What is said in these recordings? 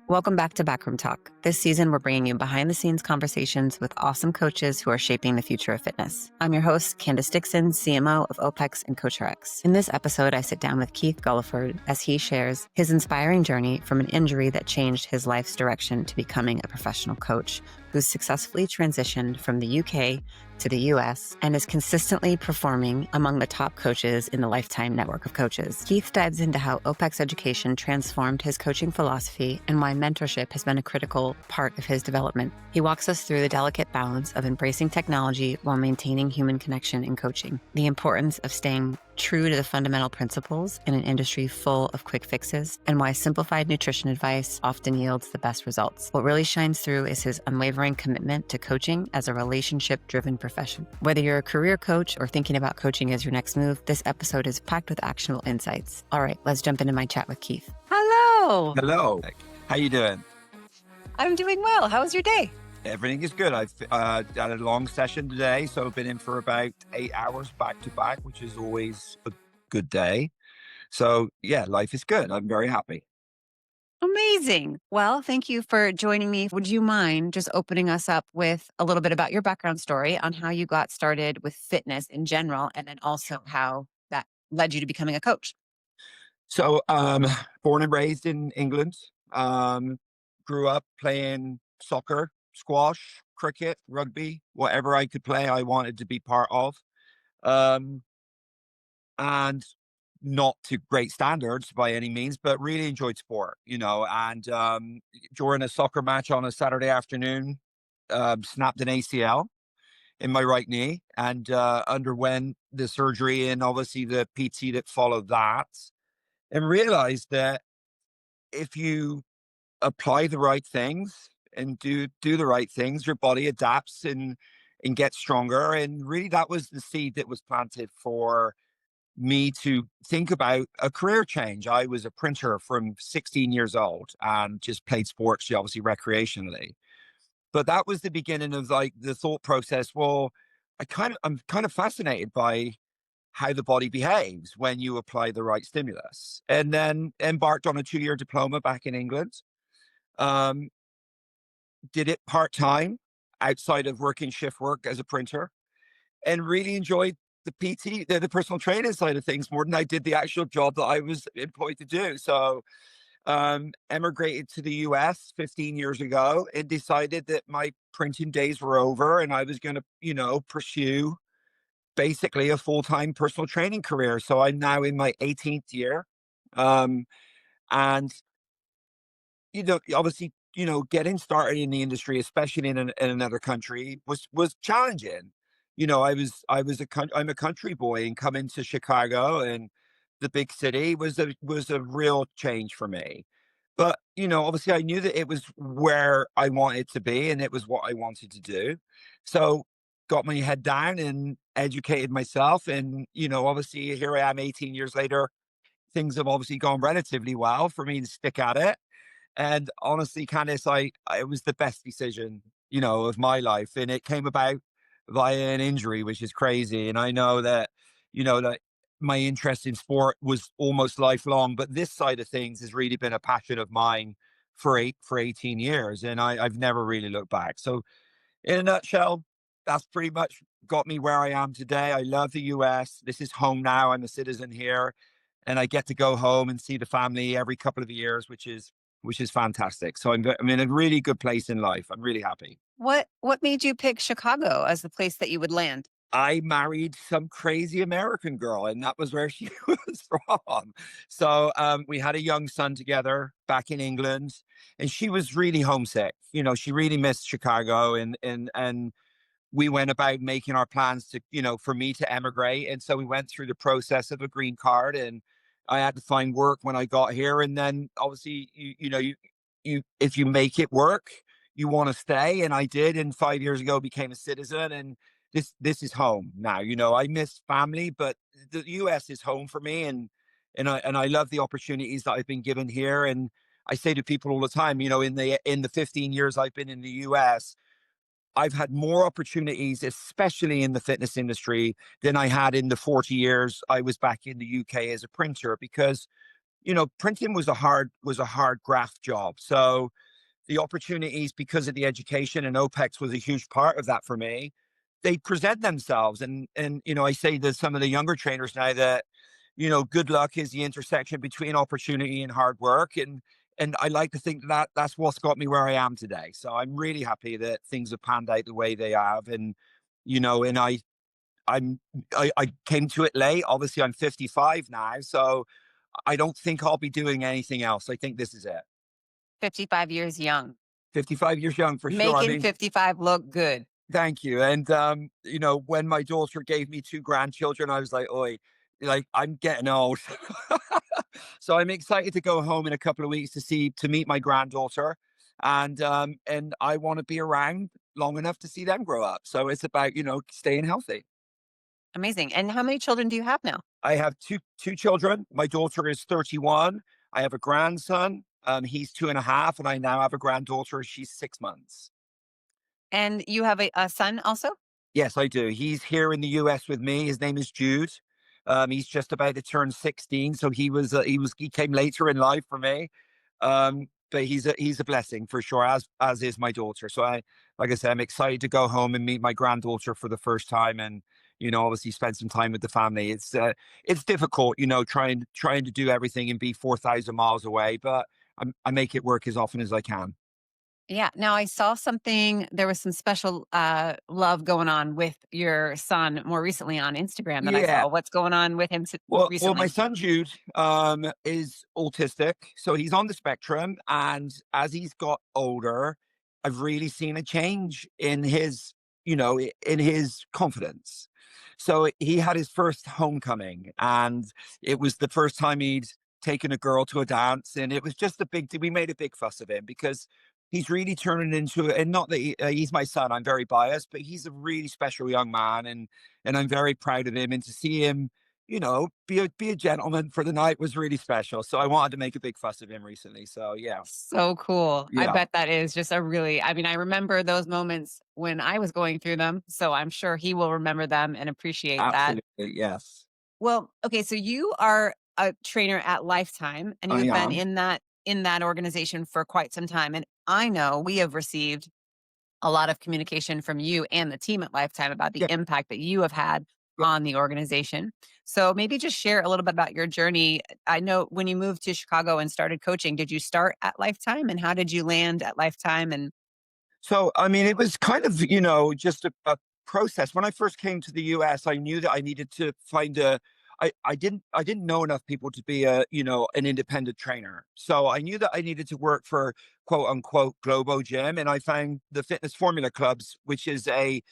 Welcome back to Backroom Talk. This season, we're bringing you behind-the-scenes conversations with awesome coaches who are shaping the future of fitness. I'm your host, Kandace Dickson, CMO of OPEX and CoachRx. In this episode, I sit down with Keith Gulifford as he shares his inspiring journey from an injury that changed his life's direction to becoming a professional coach who's successfully transitioned from the UK to the US and is consistently performing among the top coaches in the Lifetime network of coaches. Keith dives into how OPEX education transformed his coaching philosophy and why mentorship has been a critical part of his development. He walks us through the delicate balance of embracing technology while maintaining human connection in coaching, the importance of staying true to the fundamental principles in an industry full of quick fixes, and why simplified nutrition advice often yields the best results. What really shines through is his unwavering commitment to coaching as a relationship-driven profession. Whether you're a career coach or thinking about coaching as your next move, this episode is packed with actionable insights. All right, let's jump into my chat with Keith. Hello. Hello. How you doing? I'm doing well. How was your day? Everything is good. I've had a long session today, so I've been in for about 8 hours back to back, which is always a good day. So yeah, life is good. I'm very happy. Amazing. Well, thank you for joining me. Would you mind just opening us up with a little bit about your background story on how you got started with fitness in general, and then also how that led you to becoming a coach? So born and raised in England, grew up playing soccer, squash, cricket, rugby, whatever I could play, I wanted to be part of. Um, and not to great standards by any means, but really enjoyed sport, and during a soccer match on a Saturday afternoon, snapped an ACL in my right knee and underwent the surgery and obviously the PT that followed that, and realized that if you apply the right things and do the right things, your body adapts and gets stronger. And really that was the seed that was planted for me to think about a career change. I was a printer from 16 years old and just played sports, obviously recreationally. But that was the beginning of like the thought process. Well, I'm kind of fascinated by how the body behaves when you apply the right stimulus. And then embarked on a 2-year diploma back in England. Um, did it part-time outside of working shift work as a printer, and really enjoyed the PT, the personal training side of things more than I did the actual job that I was employed to do. So emigrated to the US 15 years ago and decided that my printing days were over and I was going to, pursue basically a full-time personal training career. So I'm now in my 18th year. Um, and, obviously, getting started in the industry, especially in another country, was challenging. I'm a country boy, and coming to Chicago and the big city was a real change for me. But obviously, I knew that it was where I wanted to be, and it was what I wanted to do. So, got my head down and educated myself, and obviously, here I am, 18 years later. Things have obviously gone relatively well for me to stick at it. And honestly, Candice, it was the best decision, of my life. And it came about via an injury, which is crazy. And I know that my interest in sport was almost lifelong, but this side of things has really been a passion of mine for 18 years. And I've never really looked back. So in a nutshell, that's pretty much got me where I am today. I love the US. This is home now. I'm a citizen here, and I get to go home and see the family every couple of years, which is fantastic. So I'm in a really good place in life. I'm really happy. What made you pick Chicago as the place that you would land? I married some crazy American girl, and that was where she was from. So we had a young son together back in England, and she was really homesick. She really missed Chicago, and we went about making our plans to, for me to emigrate. And so we went through the process of a green card, and I had to find work when I got here. And then obviously, if you make it work, you want to stay. And I did. And 5 years ago, became a citizen. And this is home now. I miss family, but the US is home for me. And I love the opportunities that I've been given here. And I say to people all the time, in the 15 years I've been in the US, I've had more opportunities, especially in the fitness industry, than I had in the 40 years I was back in the UK as a printer, because printing was a hard graft job. So the opportunities, because of the education, and OPEX was a huge part of that for me, they present themselves. And I say to some of the younger trainers now that, good luck is the intersection between opportunity and hard work. And I like to think that that's what's got me where I am today. So I'm really happy that things have panned out the way they have. And I'm I came to it late. Obviously, I'm 55 now, so I don't think I'll be doing anything else. I think this is it. 55 years young, 55 years young for sure. I making mean, 55 look good. thank you. And when my daughter gave me two grandchildren, I was like, "Oi, like I'm getting old." So I'm excited to go home in a couple of weeks to meet my granddaughter, and I want to be around long enough to see them grow up. So it's about staying healthy. Amazing. And how many children do you have now? I have two children. My daughter is 31. I have a grandson. He's 2.5, and I now have a granddaughter. She's 6 months. And you have a son also? Yes, I do. He's here in the US with me. His name is Jude. He's just about to turn 16, so he came later in life for me. But he's a blessing for sure, as is my daughter. So like I said, I'm excited to go home and meet my granddaughter for the first time, and obviously spend some time with the family. It's difficult, trying to do everything and be 4,000 miles away, but I make it work as often as I can. Yeah. Now I saw something, there was some special love going on with your son more recently on Instagram that I Yeah. saw. What's going on with him Well, my recently? son Jude is autistic, so he's on the spectrum. And as he's got older, I've really seen a change in his confidence. So he had his first homecoming, and it was the first time he'd taken a girl to a dance, and it was just a big. We made a big fuss of him because he's really turning into, and not that he's my son. I'm very biased, but he's a really special young man, and I'm very proud of him. And to see him be a gentleman for the night was really special. So I wanted to make a big fuss of him recently. So yeah, So cool. I yeah, bet that is just I mean, I remember those moments when I was going through them. So I'm sure he will remember them and appreciate that. absolutely, yes, Well, okay, so you are a trainer at Lifetime and you I have been am. in that organization for quite some time. And I know we have received a lot of communication from you and the team at Lifetime about the Yeah, impact that you have had yeah. on the organization. So maybe just share a little bit about your journey. I know when you moved to Chicago and started coaching, did you start at Lifetime and how did you land at Lifetime? And So I mean, it was kind of just a process. When I first came to the US, I knew that I needed to find a. I didn't know enough people to be an independent trainer. So I knew that I needed to work for quote unquote Globo Gym, and I found the Fitness Formula Clubs, which is a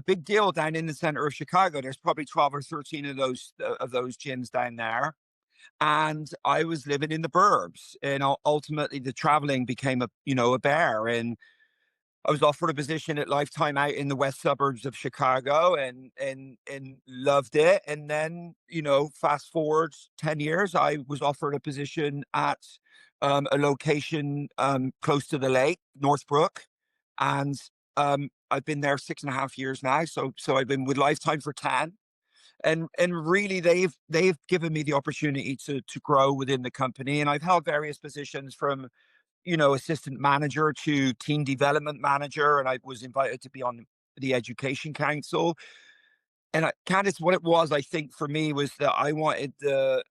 big deal down in the center of Chicago. There's probably 12 or 13 of those gyms down there. And I was living in the burbs, and ultimately the traveling became a bear. And I was offered a position at Lifetime out in the west suburbs of Chicago, and loved it. And then, fast forward 10 years, I was offered a position at a location close to the lake, Northbrook. And I've been there 6.5 years now. So I've been with Lifetime for 10. And really they've given me the opportunity to grow within the company. And I've held various positions from assistant manager to team development manager, and I was invited to be on the education council. And Candice, what it was, I think, for me was that I wanted the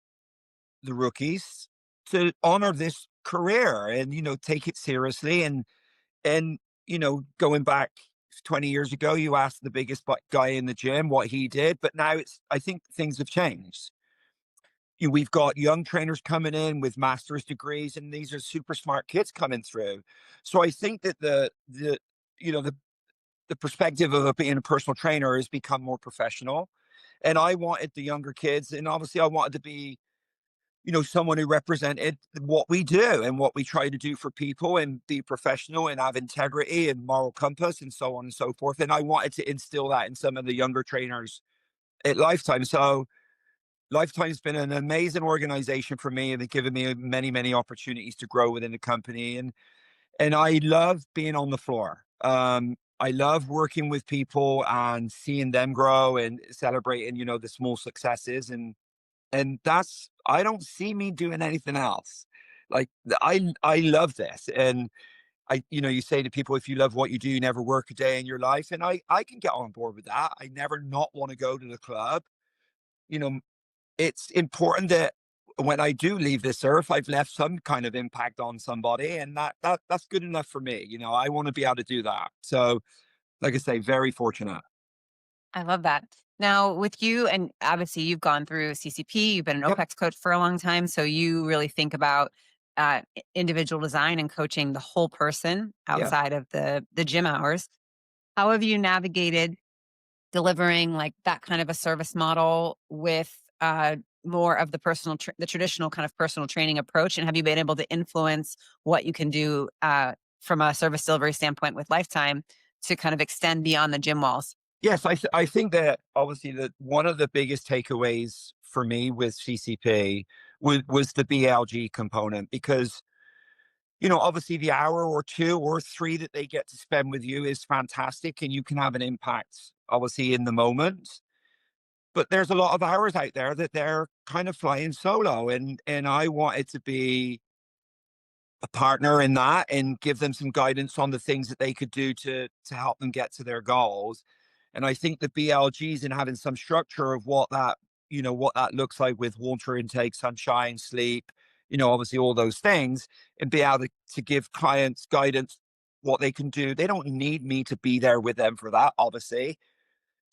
rookies to honor this career and take it seriously. And going back 20 years ago, you asked the biggest guy in the gym what he did, but now I think things have changed. We've got young trainers coming in with master's degrees, and these are super smart kids coming through. So I think that you know, the, the perspective of being a personal trainer has become more professional. And I wanted the younger kids, and obviously I wanted to be, someone who represented what we do and what we try to do for people and be professional and have integrity and moral compass and so on and so forth. And I wanted to instill that in some of the younger trainers at Lifetime. So Lifetime's been an amazing organization for me, and they've given me many, many opportunities to grow within the company. And I love being on the floor. I love working with people and seeing them grow and celebrating, the small successes. And that's I don't see me doing anything else. Like I love this. And you say to people, if you love what you do, you never work a day in your life. And I can get on board with that. I never not want to go to the club. You know, it's important that when I do leave this earth, I've left some kind of impact on somebody, and that's good enough for me. I want to be able to do that. So, like I say, very fortunate. I love that. Now, with you, and obviously you've gone through CCP, you've been an Yep. OPEX coach for a long time. So you really think about individual design and coaching the whole person Yeah. outside of the gym hours. How have you navigated delivering like that kind of a service model with more of the the traditional kind of personal training approach? And have you been able to influence what you can do from a service delivery standpoint with Lifetime to kind of extend beyond the gym walls? Yes, I think that obviously that one of the biggest takeaways for me with CCP was the BLG component, because obviously the hour or two or three that they get to spend with you is fantastic, and you can have an impact obviously in the moment. But there's a lot of hours out there that they're kind of flying solo, and I wanted to be a partner in that and give them some guidance on the things that they could do to help them get to their goals. And I think the BLGs and having some structure of what that looks like with water intake, sunshine, sleep, obviously all those things, and be able to give clients guidance what they can do. They don't need me to be there with them for that, obviously,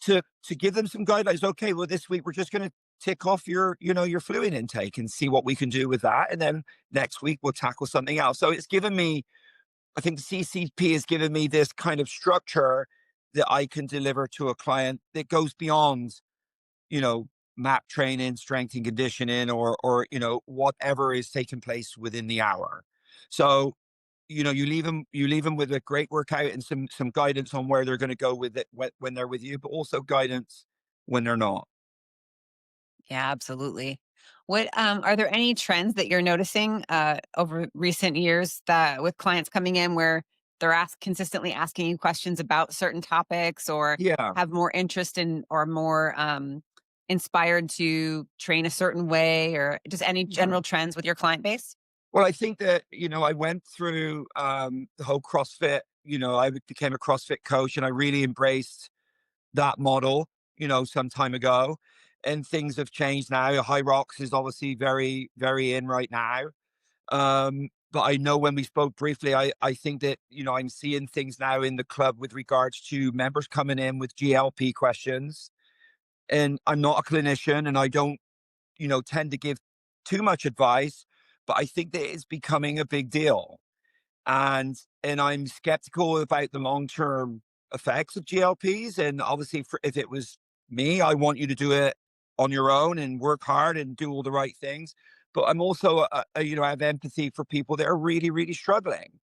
to give them some guidelines. Okay, well, this week we're just going to tick off your fluid intake and see what we can do with that, and then next week we'll tackle something else. So it's given me, I think the CCP has given me this kind of structure that I can deliver to a client that goes beyond, you know, map training, strength and conditioning, or whatever is taking place within the hour. So you leave them with a great workout and some guidance on where they're going to go with it when they're with you, but also guidance when they're not. Yeah, absolutely. What are there any trends that you're noticing over recent years that with clients coming in where they're consistently asking you questions about certain topics or Yeah. have more interest in or more inspired to train a certain way or just any Yeah. general trends with your client base? Well, I think that, I went through the whole CrossFit, I became a CrossFit coach, and I really embraced that model, some time ago. And things have changed now. High Rocks is obviously very, very in right now. But I know when we spoke briefly, I think that, I'm seeing things now in the club with regards to members coming in with GLP questions. And I'm not a clinician, and I don't, tend to give too much advice, but I think that it's becoming a big deal. And I'm skeptical about the long-term effects of GLPs. And obviously, if it was me, I want you to do it on your own and work hard and do all the right things. But I'm also, I have empathy for people that are really, really struggling.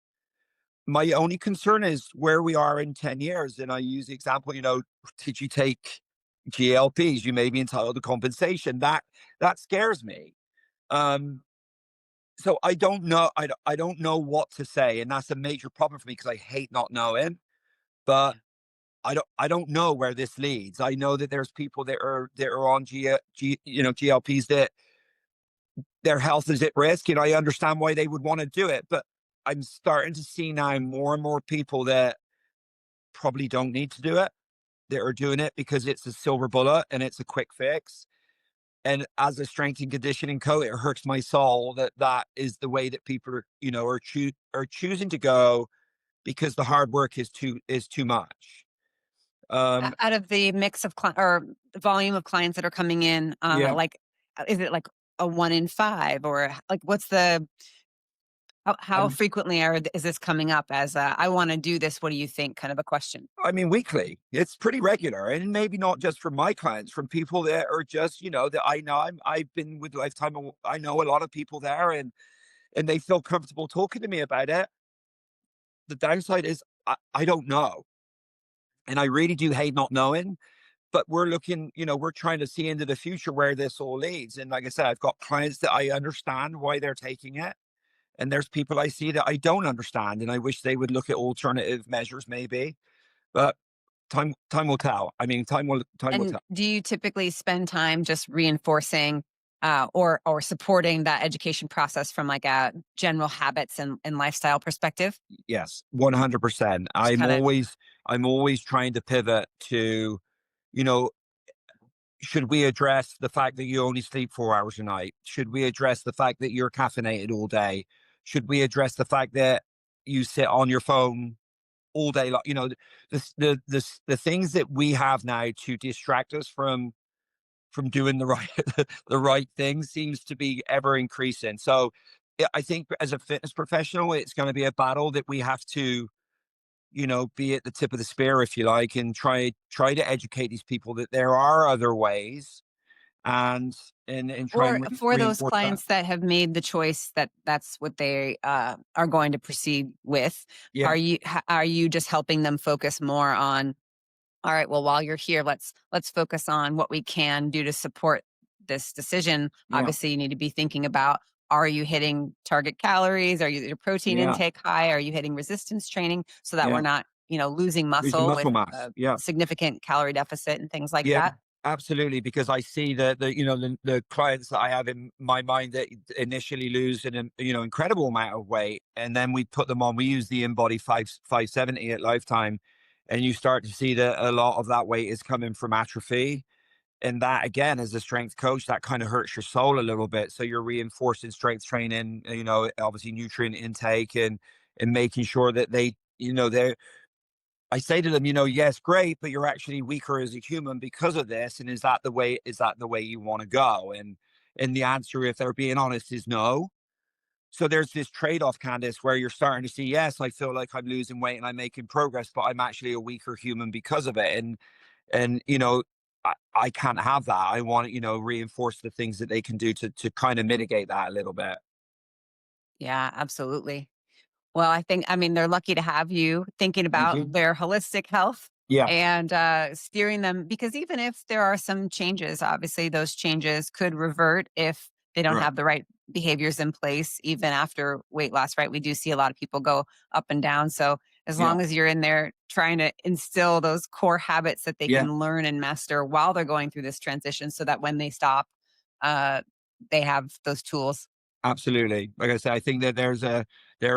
My only concern is where we are in 10 years. And I use the example, did you take GLPs? You may be entitled to compensation. That scares me. Um, so I don't know. I don't know what to say, and that's a major problem for me because I hate not knowing. But I don't know where this leads. I know that there's people that are on GLPs that their health is at risk, and I understand why they would want to do it. But I'm starting to see now more and more people that probably don't need to do it, that are doing it because it's a silver bullet and it's a quick fix. And as a strength and conditioning coach, it hurts my soul that that is the way that people are choosing to go, because the hard work is too much. Um, Out of the mix of or the volume of clients that are coming in, yeah, is it like a 1 in 5 or like what's the how I'm, frequently is this coming up as I want to do this? What do you think? Kind of a question. I mean, weekly. It's pretty regular, and maybe not just from my clients, from people that are just that I know. I've been with Lifetime. I know a lot of people there, and they feel comfortable talking to me about it. The downside is I don't know, and I really do hate not knowing. But we're looking, we're trying to see into the future where this all leads. And like I said, I've got clients that I understand why they're taking it. And there's people I see that I don't understand. And I wish they would look at alternative measures maybe. But time will tell. I mean, time will And tell. do you typically spend time just reinforcing? or supporting that education process from like a general habits and lifestyle perspective? Yes, 100%. Just kind of, I'm always trying to pivot to, you know, should we address the fact that you only sleep 4 hours a night? Should we address the fact that you're caffeinated all day? Should we address the fact that you sit on your phone all day? Like, the things that we have now to distract us from doing the right the right thing seems to be ever increasing. So I think as a fitness professional, it's going to be a battle that we have to, be at the tip of the spear, if you like, and try to educate these people that there are other ways, and try or and for those reinforce that. clients that have made the choice that that's what they are going to proceed with, Yeah, are you just helping them focus more on, all right, well, while you're here, let's focus on what we can do to support this decision. yeah, Obviously, you need to be thinking about, are you hitting target calories? Are your protein yeah, intake high? Are you hitting resistance training so that we're yeah. not, losing Losing muscle with muscle mass. a Yeah. significant calorie deficit and things like Yeah, that? absolutely. Because I see the clients that I have in my mind that initially lose an incredible amount of weight, and then we put them on. We use the InBody 570 at Lifetime, and you start to see that a lot of that weight is coming from atrophy. And that again, as a strength coach, that kind of hurts your soul a little bit. So you're reinforcing strength training, obviously nutrient intake, and making sure that they're I say to them, yes, great, but you're actually weaker as a human because of this. And is that the way you want to go? And the answer, if they're being honest, is no. So there's this trade-off, Candice, where you're starting to see, yes, I feel like I'm losing weight and I'm making progress, but I'm actually a weaker human because of it. And I can't have that. I want to, reinforce the things that they can do to kind of mitigate that a little bit. Yeah, absolutely. Well, I mean, they're lucky to have you thinking Thank about you. their holistic health Yeah. and steering them, because even if there are some changes, obviously those changes could revert if they don't Right. have the right behaviors in place, even after weight loss, right? We do see a lot of people go up and down. So as Yeah. long as you're in there trying to instill those core habits that they Yeah. can learn and master while they're going through this transition, so that when they stop, uh, they have those tools. Absolutely. Like I said, I think that there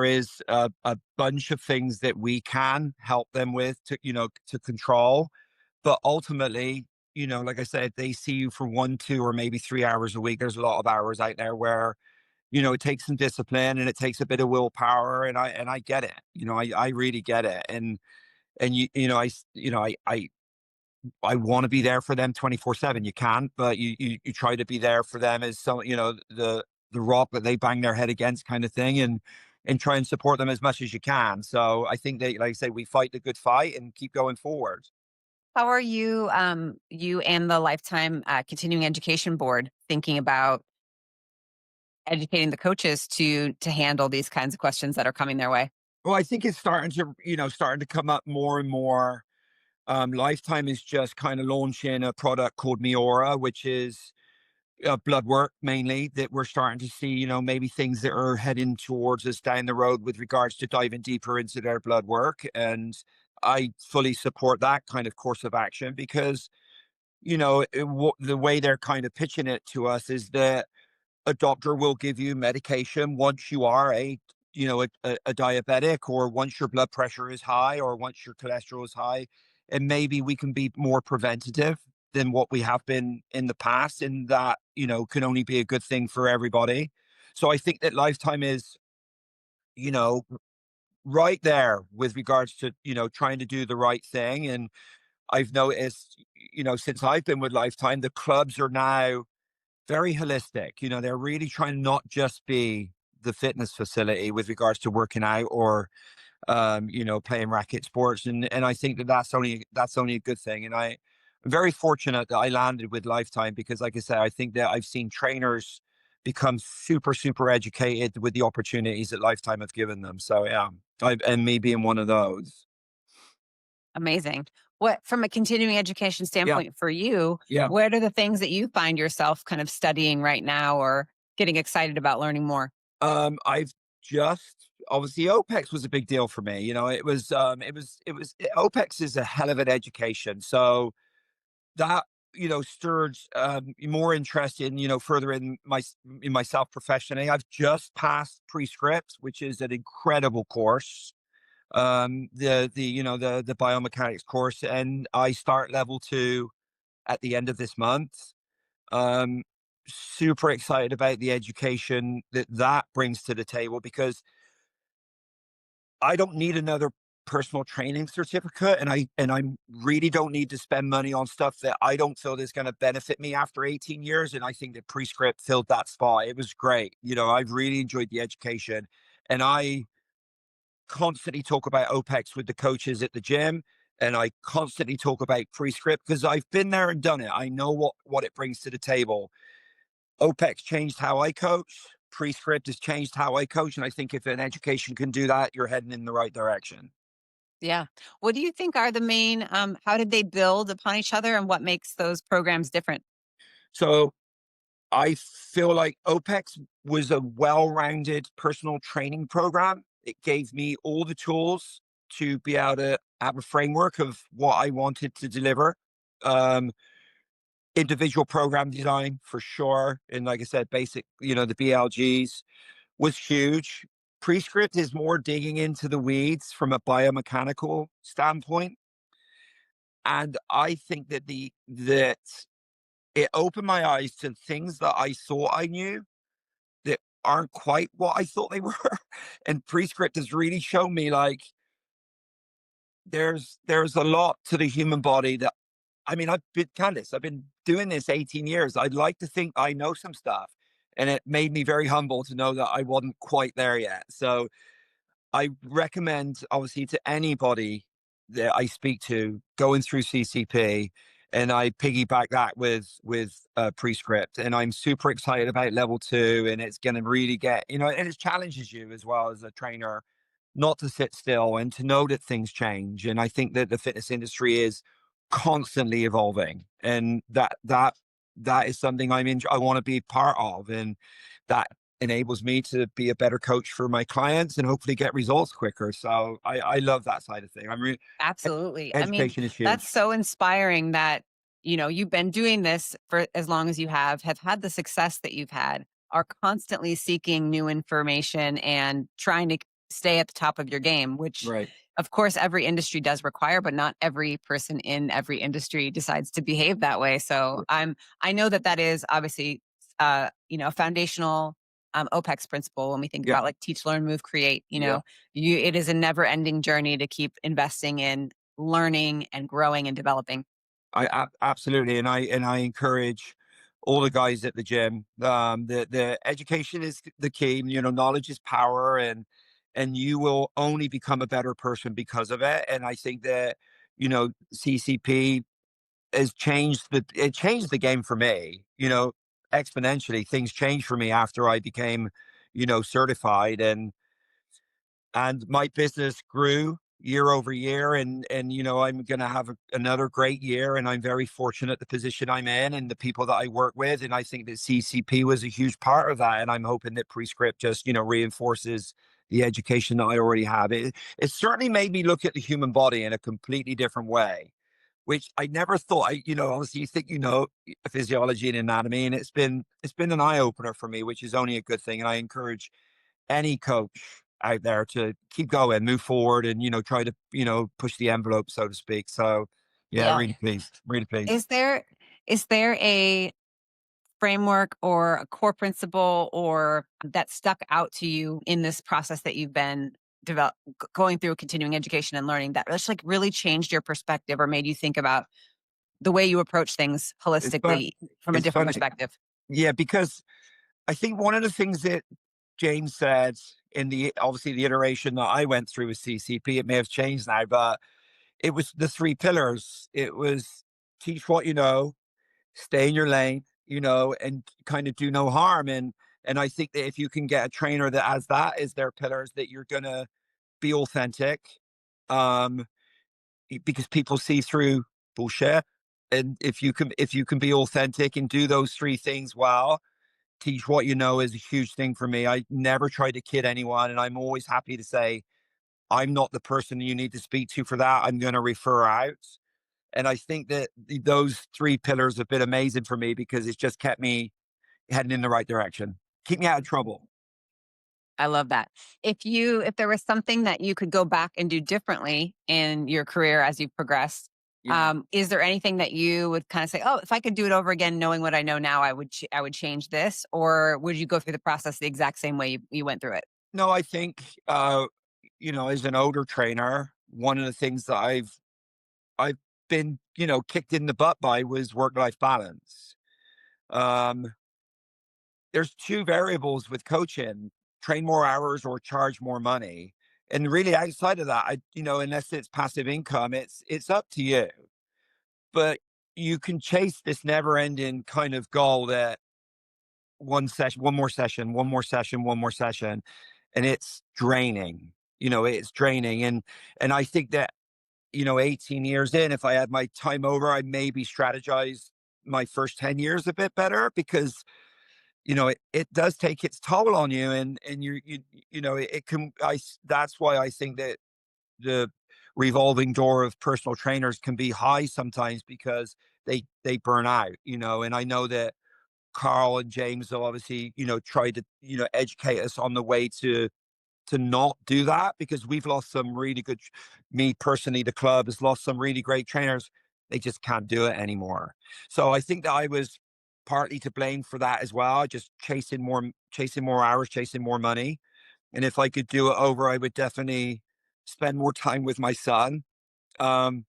is a bunch of things that we can help them with to control. But ultimately, like I said, they see you for 1, 2, or maybe 3 hours a week. There's a lot of hours out there where, it takes some discipline and it takes a bit of willpower. And I get it. I really get it. And I want to be there for them 24/7. You can't, but you try to be there for them as some, the rock that they bang their head against kind of thing, and try and support them as much as you can. So I think that, like I say, we fight the good fight and keep going forward. How are you, you and the Lifetime Continuing Education Board thinking about educating the coaches to handle these kinds of questions that are coming their way? Well, I think it's starting to come up more and more. Lifetime is just kind of launching a product called Miora, which is blood work mainly, that we're starting to see, maybe things that are heading towards us down the road with regards to diving deeper into their blood work. And I fully support that kind of course of action because, the way they're kind of pitching it to us is that a doctor will give you medication once you are a diabetic, or once your blood pressure is high, or once your cholesterol is high, and maybe we can be more preventative than what we have been in the past, and that can only be a good thing for everybody. So I think that Lifetime is you know right there with regards to trying to do the right thing. And I've noticed, since I've been with Lifetime, the clubs are now very holistic. They're really trying to not just be the fitness facility with regards to working out, or playing racket sports. And I think that that's only a good thing. And I'm very fortunate that I landed with Lifetime because, like I said, I think that I've seen trainers become super, super educated with the opportunities that Lifetime have given them. So yeah, and me being one of those. Amazing. What, from a continuing education Yeah, standpoint for you, yeah. what are the things that you find yourself kind of studying right now or getting excited about learning more? I've just obviously OPEX was a big deal for me. OPEX is a hell of an education. So that stirred more interest in, further in myself professionally. I've just passed Prescript, which is an incredible course. The biomechanics course, and I start level 2 at the end of this month. Um, Super excited about the education that brings to the table, because I don't need another personal training certificate, and I really don't need to spend money on stuff that I don't feel is going to benefit me after 18 years. And I think that Prescript filled that spot. It was great. I've really enjoyed the education, and I constantly talk about OPEX with the coaches at the gym, and I constantly talk about Prescript because I've been there and done it. I know what it brings to the table. OPEX changed how I coach. Prescript has changed how I coach. And I think if an education can do that, you're heading in the right direction. Yeah. What do you think are the main, how did they build upon each other and what makes those programs different? So I feel like OPEX was a well-rounded personal training program. It gave me all the tools to be able to have a framework of what I wanted to deliver. Um, Individual program design for sure. And like I said, basic, the BLGs was huge. Prescript is more digging into the weeds from a biomechanical standpoint. And I think that it opened my eyes to things that I thought I knew that aren't quite what I thought they were. And Prescript has really shown me, like, there's a lot to the human body that, I mean, I've been doing this 18 years. I'd like to think I know some stuff. And it made me very humble to know that I wasn't quite there yet. So I recommend, obviously, to anybody that I speak to going through CCP, and I piggyback that with Prescript, and I'm super excited about level 2, and it's going to really get, and it challenges you as well as a trainer not to sit still and to know that things change. And I think that the fitness industry is constantly evolving, and that is something I want to be part of, and that enables me to be a better coach for my clients and hopefully get results quicker. So I love that side of thing. Absolutely. I mean, Education is that's huge. so inspiring that, you've been doing this for as long as you have had the success that you've had, are constantly seeking new information and trying to stay at the top of your game, which Right. of course every industry does require, but not every person in every industry decides to behave that way. So I know that that is obviously, a foundational OPEX principle when we think Yeah. about like teach, learn, move, create. Yeah. It is a never ending journey to keep investing in learning and growing and developing. Absolutely, and I encourage all the guys at the gym. The education is the key. Knowledge is power, and you will only become a better person because of it. And I think that CCP has changed the game for me. Exponentially, things changed for me after I became certified, and my business grew year over year, and I'm going to have another great year, and I'm very fortunate the position I'm in and the people that I work with, and I think that CCP was a huge part of that, and I'm hoping that Prescript just reinforces the education that I already have. It certainly made me look at the human body in a completely different way, which I never thought. Obviously, you think physiology and anatomy, and it's been an eye opener for me, which is only a good thing. And I encourage any coach out there to keep going, move forward, and try to push the envelope, so to speak. So, yeah, Yeah. really pleased, really pleased. Is there a framework or a core principle or that stuck out to you in this process that you've been going through continuing education and learning that just like really changed your perspective or made you think about the way you approach things It's fun. holistically from a It's different funny, perspective? yeah, because I think one of the things that James said in obviously the iteration that I went through with CCP, it may have changed now, but it was the 3 pillars. It was teach what you know, stay in your lane, and kind of do no harm. And I think that if you can get a trainer that has that as their pillars, that you're gonna be authentic. Um, because people see through bullshit. And if you can be authentic and do those 3 things well, teach what you know is a huge thing for me. I never try to kid anyone, and I'm always happy to say I'm not the person you need to speak to for that. I'm going to refer out. And I think that those three pillars have been amazing for me because it's just kept me heading in the right direction, keep me out of trouble. I love that. If there was something that you could go back and do differently in your career as you progressed, Yeah. is there anything that you would kind of say, "Oh, if I could do it over again, knowing what I know now, I would change this," or would you go through the process the exact same way you went through it? No, I think, as an older trainer, one of the things that I've been, kicked in the butt by was work-life balance. Um, there's two variables with coaching: train more hours or charge more money. And really, outside of that, unless it's passive income, it's up to you. But you can chase this never-ending kind of goal that one session, one more session, one more session, one more session, and it's draining. It's draining, and I think that 18 years in, if I had my time over, I maybe strategize my first 10 years a bit better because it does take its toll on you, and it can. That's why I think that the revolving door of personal trainers can be high sometimes because they burn out. And I know that Carl and James will obviously, try to, educate us on the way to not do that because we've lost some really good, me personally, the club has lost some really great trainers. They just can't do it anymore. So I think that I was partly to blame for that as well. Just chasing more hours, chasing more money. And if I could do it over, I would definitely spend more time with my son. Um,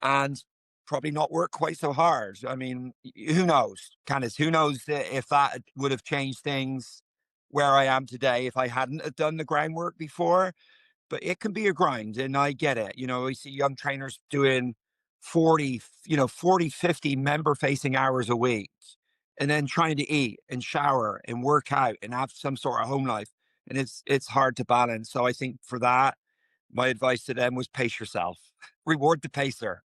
and probably not work quite so hard. I mean, who knows, Candice? Who knows if that would have changed things where I am today if I hadn't have done the groundwork before? But it can be a grind, and I get it. We see young trainers doing 40, 50 member facing hours a week, and then trying to eat and shower and work out and have some sort of home life. And it's hard to balance. So I think for that, my advice to them was pace yourself, reward the pacer.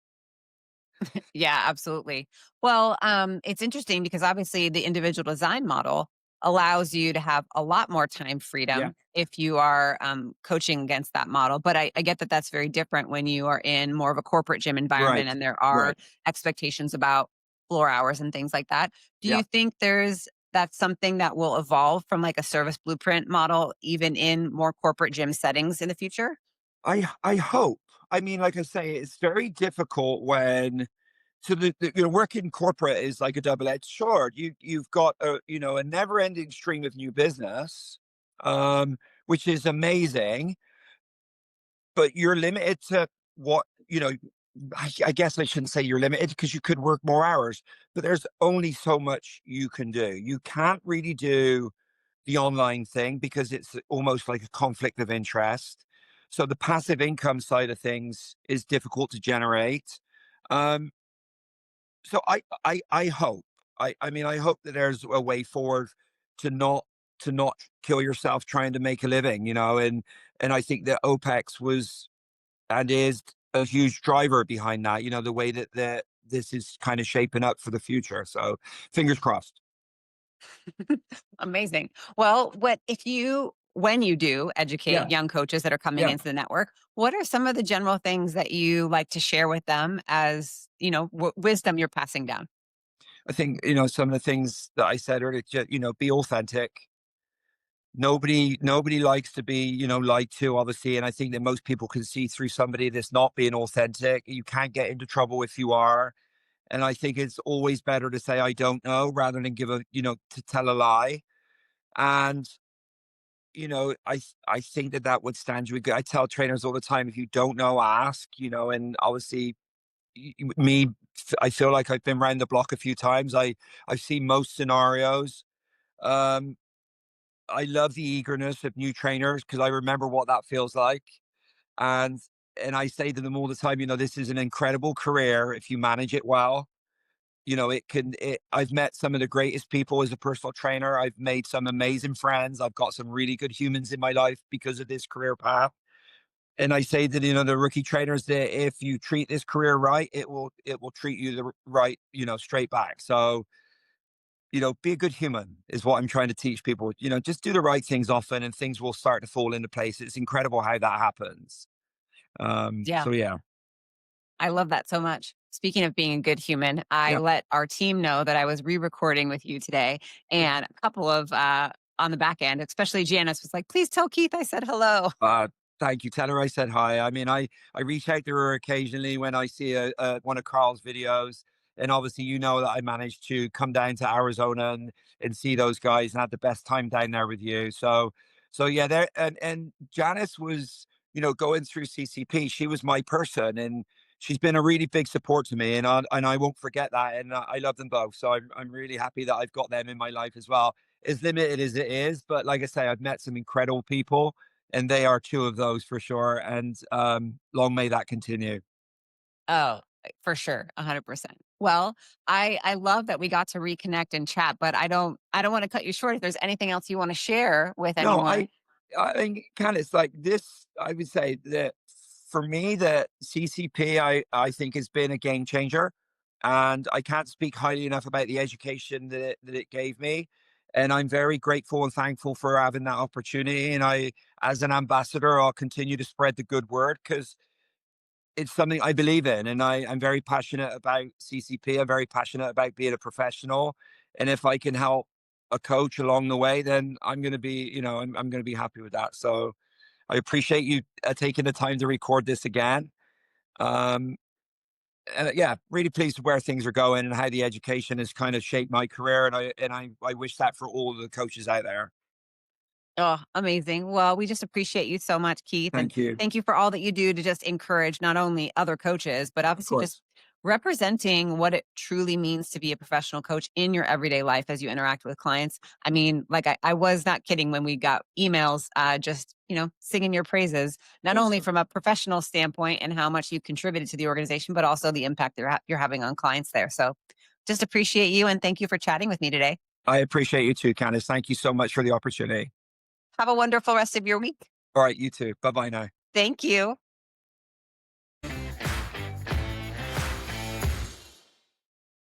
Yeah, absolutely. Well, it's interesting because obviously the individual design model allows you to have a lot more time Yeah. freedom if you are coaching against that model. But I get that that's very different when you are in more of a corporate gym environment Right. and there are Right. expectations about floor hours and things like that. Do Yeah. you think that's something that will evolve from like a service blueprint model, even in more corporate gym settings in the future? I hope. I mean, like I say, it's very difficult when so working corporate is like a double-edged sword. You've got a never-ending stream of new business, um, which is amazing, but you're limited to what I guess I shouldn't say you're limited because you could work more hours, but there's only so much you can do. You can't really do the online thing because it's almost like a conflict of interest. So the passive income side of things is difficult to generate. Um, so I hope. I mean I hope that there's a way forward to not kill yourself trying to make a living, and I think that OPEX was and is a huge driver behind that, the way that this is kind of shaping up for the future. So fingers crossed. Amazing. Well, when you do educate Yeah. young coaches that are coming Yeah. into the network, what are some of the general things that you like to share with them as, wisdom you're passing down? I think, some of the things that I said earlier, be authentic. Nobody likes to be, lied to, obviously. And I think that most people can see through somebody that's not being authentic. You can't get into trouble if you are. And I think it's always better to say, I don't know, rather than to tell a lie. And, I think that would stand you a good. I tell trainers all the time, if you don't know, ask, and obviously me, I feel like I've been around the block a few times. I've seen most scenarios. Um, I love the eagerness of new trainers because I remember what that feels like. And and I say to them all the time, this is an incredible career if you manage it well. I've met some of the greatest people as a personal trainer. I've made some amazing friends. I've got some really good humans in my life because of this career path. And I say that, the rookie trainers that if you treat this career right, it will treat you the right, straight back. So be a good human is what I'm trying to teach people. Just do the right things often and things will start to fall into place. It's incredible how that happens. Yeah, So yeah. I love that so much. Speaking of being a good human, I Yeah. let our team know that I was re-recording with you today, and a couple of on the back end, especially Janice, was like, "Please tell Keith I said hello." Uh, Thank you. Tell her I said hi. I mean, I reach out to her occasionally when I see one of Carl's videos, and obviously, you know that I managed to come down to Arizona and see those guys and had the best time down there with you. So yeah, there and Janice was, going through CCP. She was my person, and she's been a really big support to me, and I won't forget that. And I love them both. So I'm really happy that I've got them in my life as well. As limited as it is, but like I say, I've met some incredible people, and they are two of those for sure. And long may that continue. Oh, for sure, 100%. Well, I love that we got to reconnect and chat, but I don't want to cut you short. If there's anything else you want to share with No, anyone. I think kind of it's like this. I would say that for me, the CCP, I think has been a game changer, and I can't speak highly enough about the education that it gave me. And I'm very grateful and thankful for having that opportunity. And as an ambassador, I'll continue to spread the good word because it's something I believe in, and I'm very passionate about CCP. I'm very passionate about being a professional, and if I can help a coach along the way, then I'm going to be, I'm going to be happy with that. So I appreciate you taking the time to record this again. Um, and yeah, really pleased with where things are going and how the education has kind of shaped my career, and I wish that for all the coaches out there. Oh, amazing. Well, we just appreciate you so much, Keith. And Thank you. thank you for all that you do to just encourage not only other coaches, but Of obviously just course. representing what it truly means to be a professional coach in your everyday life as you interact with clients. I mean, like I was not kidding when we got emails, just, singing your praises, not only Awesome. from a professional standpoint and how much you contributed to the organization, but also the impact you're having on clients there. So just appreciate you and thank you for chatting with me today. I appreciate you too, Candice. Thank you so much for the opportunity. Have a wonderful rest of your week. All right, you too. Bye bye now. Thank you.